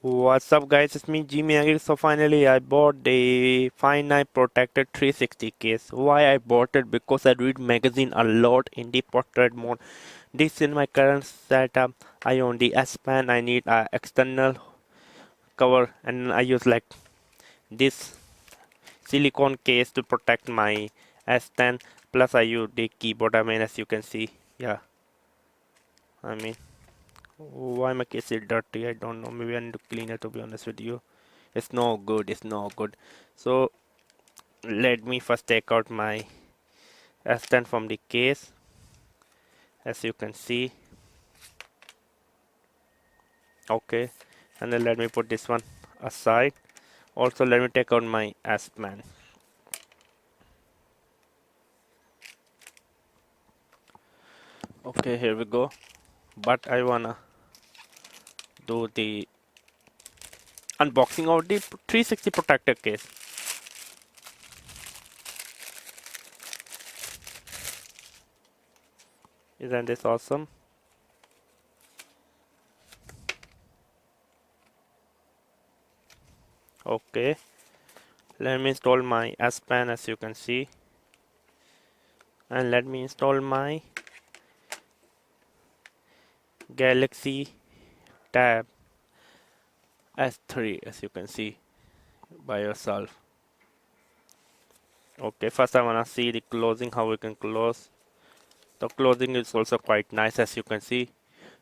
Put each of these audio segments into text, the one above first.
What's up guys, it's me Umair. So finally I bought the Finite Protected 360 case. Why I bought it? Because I read magazine a lot in the portrait mode. This in my current setup. I own the S Pen. I need a external cover and I use like this silicone case to protect my S10. Plus I use the keyboard. I mean as you can see. Yeah. I mean why my case is dirty? I don't know. Maybe I need to clean it to be honest with you. It's no good, it's no good. So let me first take out my S10 from the case. As you can see, okay, and then let me put this one aside. Also let me take out my S Pen. Okay, here we go. But I wanna do the unboxing of the 360 protector case. Isn't this awesome? Okay, let me install my S Pen as you can see, and let me install my Galaxy Tab S3 as you can see by yourself. Okay, first I wanna see the closing, how we can close. The closing is also quite nice as you can see.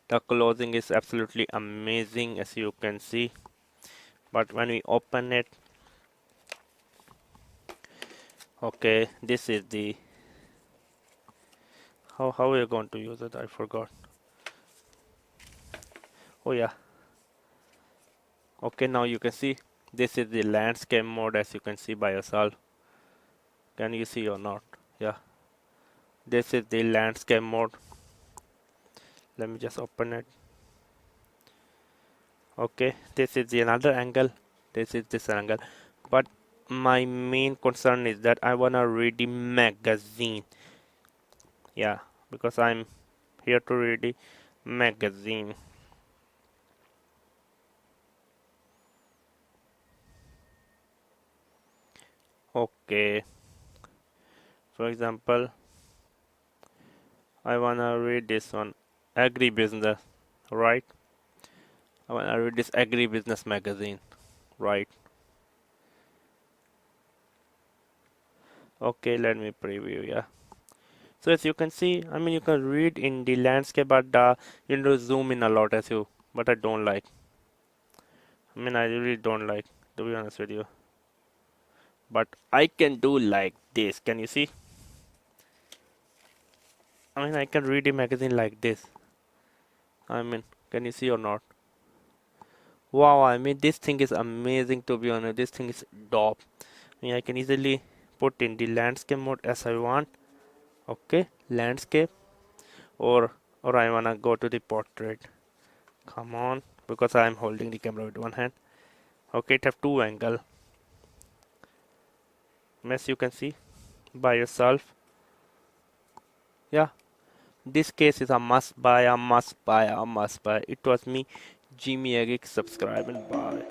The closing is absolutely amazing as you can see. But when we open it, okay, this is the how we are going to use it. I forgot. Oh yeah. Okay, now you can see this is the landscape mode as you can see by yourself. Can you see or not? Yeah. This is the landscape mode. Let me just open it. Okay, this is the another angle. This is this angle. But my main concern is that I wanna read the magazine. Yeah, because I'm here to read the magazine. Okay, for example, I wanna read this one, agribusiness, right? I wanna read this agribusiness magazine, right? Okay, let me preview. Yeah. So as you can see, I mean you can read in the landscape, but you need to zoom in a lot as you. But I don't like. I mean I really don't like, to be honest with you. But I can do like this. Can you see? I mean I can read a magazine like this. I mean, can you see or not? Wow, I mean this thing is amazing, to be honest. This thing is dope. I mean I can easily put in the landscape mode as I want. Okay, landscape, or I wanna go to the portrait. Come on, because I'm holding the camera with one hand. Okay, it have two angle. As you can see by yourself. Yeah, this case is a must buy, a must buy, a must buy. It was me, Jimmy Geek. Subscribe and buy.